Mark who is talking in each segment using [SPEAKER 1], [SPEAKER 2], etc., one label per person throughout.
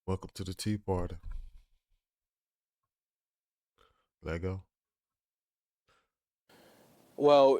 [SPEAKER 1] Welcome to the tea party. Lego.
[SPEAKER 2] Well,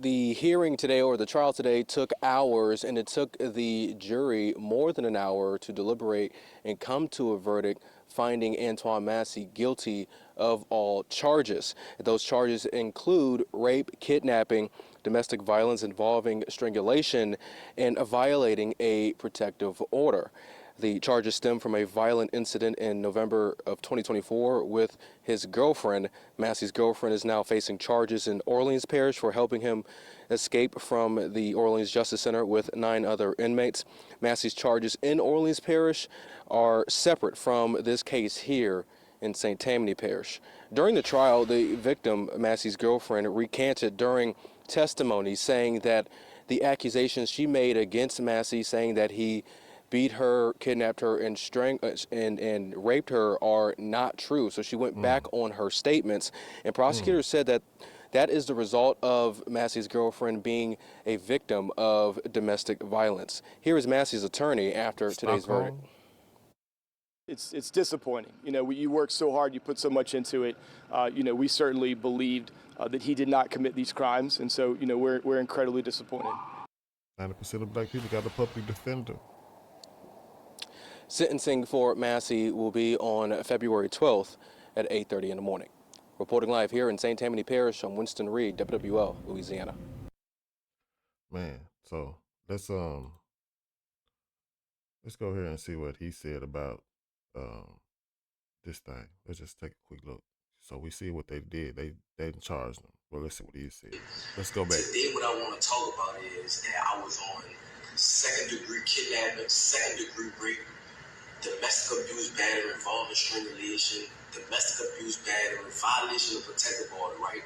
[SPEAKER 2] the hearing today or the trial today took hours, and it took the jury more than an hour to deliberate and come to a verdict finding Antoine Massey guilty of all charges. Those charges include rape, kidnapping, domestic violence involving strangulation, and violating a protective order. The charges stem from a violent incident in November of 2024 with his girlfriend. Massey's girlfriend is now facing charges in Orleans Parish for helping him escape from the Orleans Justice Center with 9 other inmates. Massey's charges in Orleans Parish are separate from this case here in St. Tammany Parish. During the trial, the victim, Massey's girlfriend, recanted during testimony, saying that the accusations she made against Massey, saying that he beat her, kidnapped her, and raped her are not true. So she went back
[SPEAKER 1] Mm,
[SPEAKER 2] on her statements, and
[SPEAKER 1] mm.
[SPEAKER 2] prosecutors said that that is the result of Massey's girlfriend being a victim of domestic violence. Here is Massey's attorney after today's verdict.
[SPEAKER 1] Stockholm.
[SPEAKER 3] It's disappointing. You worked so hard, you put so much into it. We certainly believed that he did not commit these crimes, and so we're incredibly disappointed.
[SPEAKER 1] 90% of black people got a public defender.
[SPEAKER 2] Sentencing for Massey will be on February 12th at 8:30 in the morning. Reporting live here in St. Tammany Parish, I'm Winston Reed, WWL, Louisiana.
[SPEAKER 1] Man, so let's go here and see what he said about um this thing. Let's just take a quick look. So we see what they did. They didn't charge them. Well, let's see what he said. Let's go back.
[SPEAKER 4] Today, what I want to talk about is that I was on second degree kidnapping, second degree rape, domestic abuse, battery involving strangulation, domestic abuse, battery, violation of protective order, right?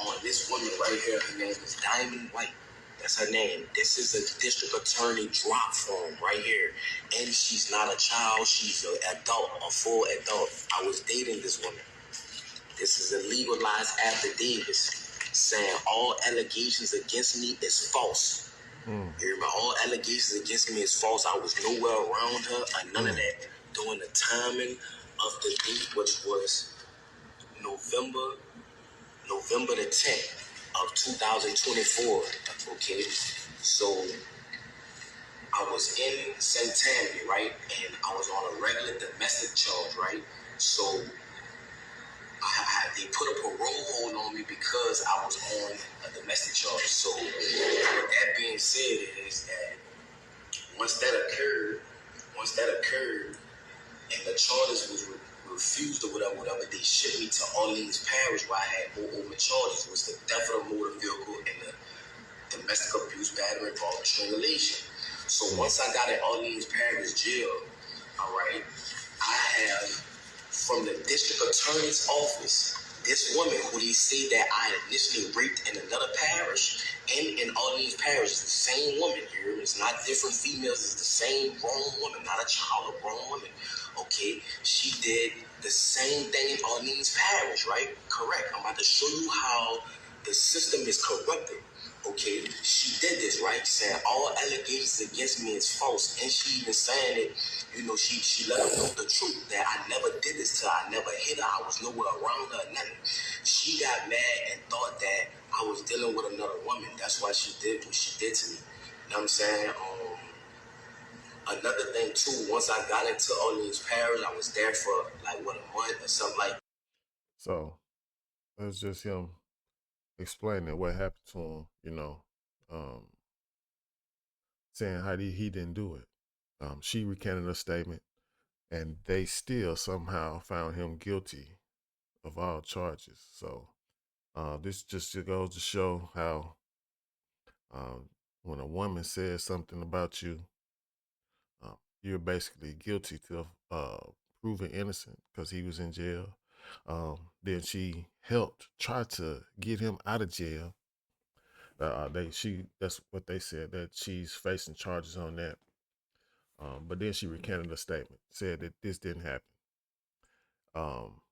[SPEAKER 4] On this woman right here, her name is Diamond White. That's her name. This is a district attorney drop form right here. And she's not a child, she's an adult, a full adult. I was dating this woman. This is a legalized affidavit saying all allegations against me is false.
[SPEAKER 1] Mm,
[SPEAKER 4] Hear me? All allegations against me is false. I was nowhere around her or none of
[SPEAKER 1] mm,
[SPEAKER 4] that during the timing of the date, which was November, November the 10th of 2024. Okay, so I was in St. Tammany, right, and I was on a regular domestic charge, right. So they put a parole hold on me because I was on a domestic charge. So with that being said, is that once that occurred, and the charges was refused or whatever, they shipped me to Orleans Parish where I had more open charges. It was the theft of a motor vehicle and the domestic abuse, battery, involving strangulation. So
[SPEAKER 1] mm,
[SPEAKER 4] once I got in Orleans Parish jail, all right, I have from the district attorney's office this woman who they say that I initially raped in another parish and in Orleans Parish is the same woman here. It's not different females, it's the same grown woman, not a child, a grown woman. Okay, she did the same thing in Orleans Parish, right? Correct. I'm about to show you how the system is corrupted. Okay, she did this, right? Saying all allegations against me is false. And she even saying it, she let them know the truth that I never did this to her. I never hit her. I was nowhere around her, nothing. She got mad and thought that I was dealing with another woman. That's why she did what she did to me. You know what I'm saying? Another thing too, once I got into Orleans Parish, I was there for like what, a month or something like.
[SPEAKER 1] So that's just him explaining what happened to him, um, saying how he didn't do it. She recanted her statement, and they still somehow found him guilty of all charges. So this just goes to show how when a woman says something about you, you're basically guilty to proven innocent because he was in jail. Then she helped try to get him out of jail. That's what they said, that she's facing charges on that. But then she recanted her statement, said that this didn't happen.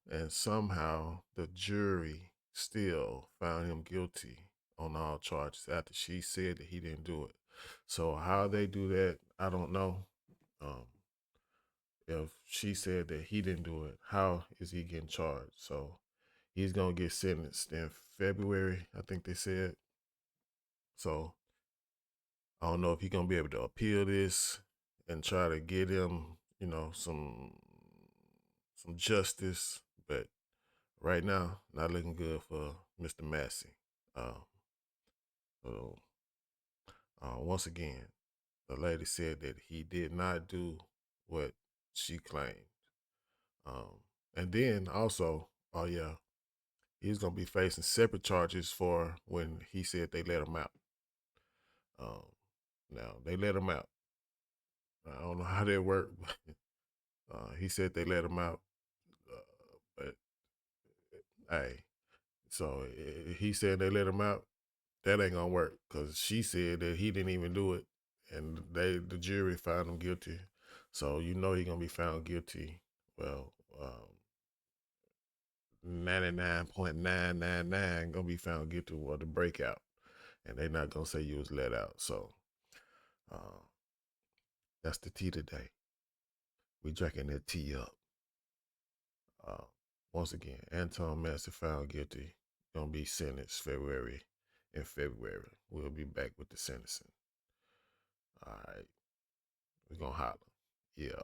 [SPEAKER 1] And somehow the jury still found him guilty on all charges after she said that he didn't do it. So how they do that, I don't know. Um, if she said that he didn't do it, how is he getting charged? So he's gonna get sentenced in February, I think they said. So I don't know if he's gonna be able to appeal this and try to get him, some justice. But right now, not looking good for Mr. Massey. Uh, so once again, the lady said that he did not do what she claimed. Um, and then also, oh yeah, he's gonna be facing separate charges for when he said they let him out. Um, now they let him out. I don't know how that worked, but he said they let him out. But hey, so he said they let him out. That ain't gonna work because she said that he didn't even do it, and the jury found him guilty. So he gonna be found guilty. Well, 99.999 gonna be found guilty of the breakout, and they not gonna say you was let out. So uh, that's the tea today. We drinking that tea up. Uh, Once again, Antoine Massey found guilty. Gonna be sentenced in February. We'll be back with the sentencing. All right, we're gonna holler. Yeah.